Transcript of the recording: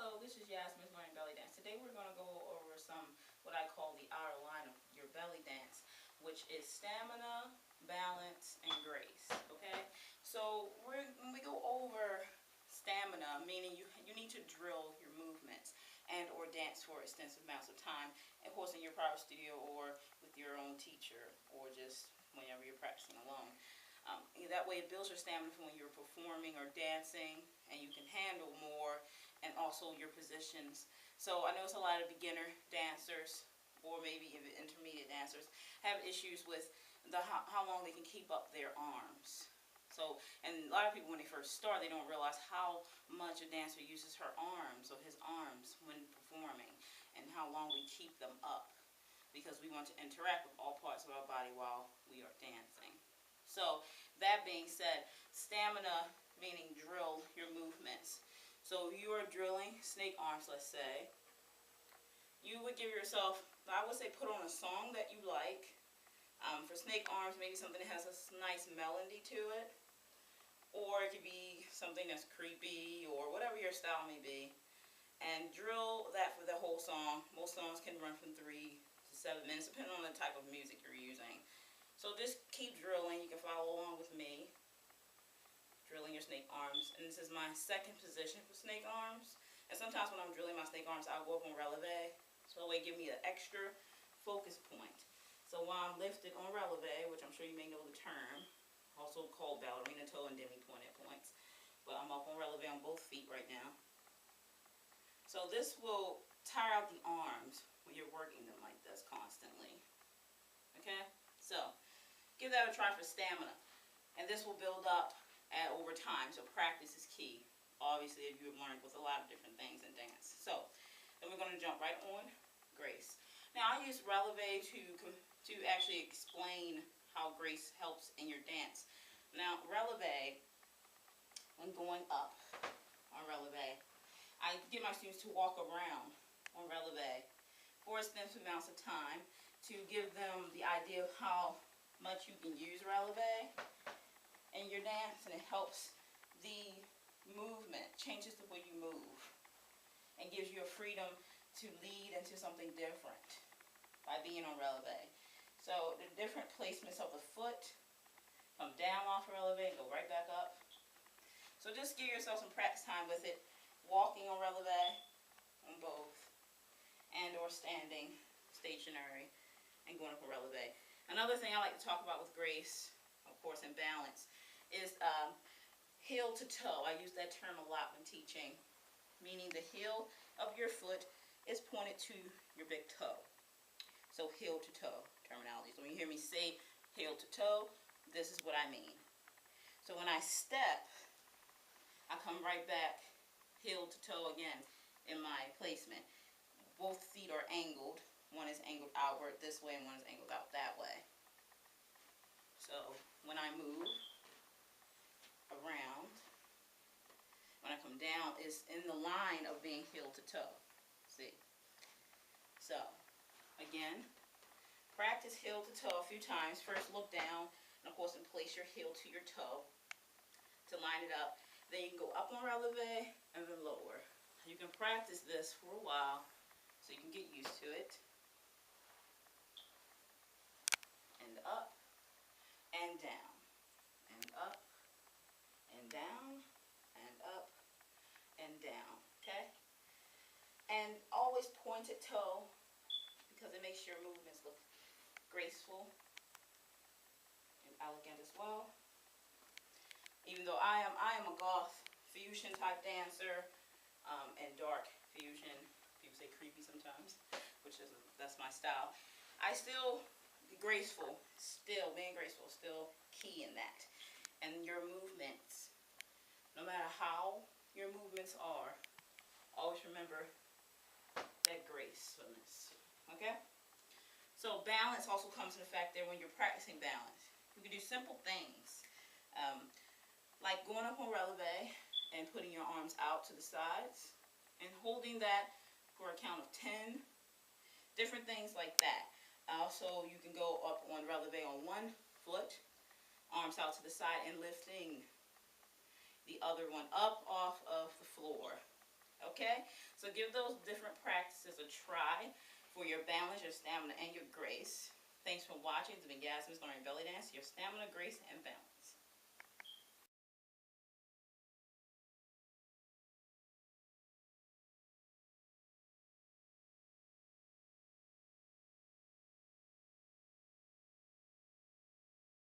Hello, this is Yasaman learning belly dance. Today we're going to go over what I call the outer line of your belly dance, which is stamina, balance, and grace. Okay, so when we go over stamina, meaning you need to drill your movements and or dance for extensive amounts of time, of course in your private studio or with your own teacher or just whenever you're practicing alone. That way it builds your stamina for when you're performing or dancing, and you can handle more, and also your positions. So I know it's a lot of beginner dancers or maybe even intermediate dancers have issues with how long they can keep up their arms. So, and a lot of people when they first start, they don't realize how much a dancer uses her arms or his arms when performing, and how long we keep them up, because we want to interact with all parts of our body while we are dancing. So that being said, stamina meaning drill your movements. So if you are drilling snake arms, let's say, you would give yourself, I would say, put on a song that you like. For snake arms, maybe something that has a nice melody to it, or it could be something that's creepy or whatever your style may be, and drill that for the whole song. Most songs can run from 3 to 7 minutes depending on the type of music you're using. So just keep drilling. You can follow along with me, drilling your snake arms. And this is my second position for snake arms. And sometimes when I'm drilling my snake arms, I'll go up on releve, so that way give me an extra focus point. So while I'm lifted on releve, which I'm sure you may know the term, also called ballerina toe and demi-pointed points, but I'm up on releve on both feet right now. So this will tire out the arms when you're working them like this constantly. Okay? So give that a try for stamina. And this will build up over time, so practice is key. Obviously, if you've learned with a lot of different things in dance. So then we're going to jump right on grace. Now I use releve to actually explain how grace helps in your dance. Now releve, when going up on releve, I get my students to walk around on releve for extensive amounts of time to give them the idea of how much you can use releve in your dance, and it helps the movement, changes the way you move, and gives you a freedom to lead into something different by being on releve. So the different placements of the foot, come down off releve and go right back up. So just give yourself some practice time with it, walking on releve on both, and or standing stationary and going up on releve. Another thing I like to talk about with grace, of course, and balance, is heel to toe. I use that term a lot when teaching, meaning the heel of your foot is pointed to your big toe. So heel to toe terminology. So when you hear me say heel to toe, this is what I mean. So when I step, I come right back heel to toe again in my placement. Both feet are angled. One is angled outward this way and one is angled out that way. So when I move around, when I come down, it's in the line of being heel to toe. See? So, again, practice heel to toe a few times. First look down, and of course, then place your heel to your toe to line it up. Then you can go up on releve and then lower. You can practice this for a while so you can get used to it. And up and down, and up and down, and up and down, okay? And always pointed toe, because it makes your movements look graceful and elegant as well. Even though I am a goth fusion type dancer, and dark fusion, people say creepy sometimes, that's my style. I still be graceful, being graceful, still key in that. And your movements, no matter how your movements are, always remember that gracefulness, okay? So balance also comes into effect there when you're practicing balance. You can do simple things, like going up on releve and putting your arms out to the sides and holding that for a count of 10, different things like that. Also, you can go up on releve on one foot, arms out to the side, and lifting the other one up off of the floor okay? So give those different practices a try for your balance, your stamina, and your grace. Thanks for watching. It's been Yasaman learning belly dance, your stamina, grace, and balance.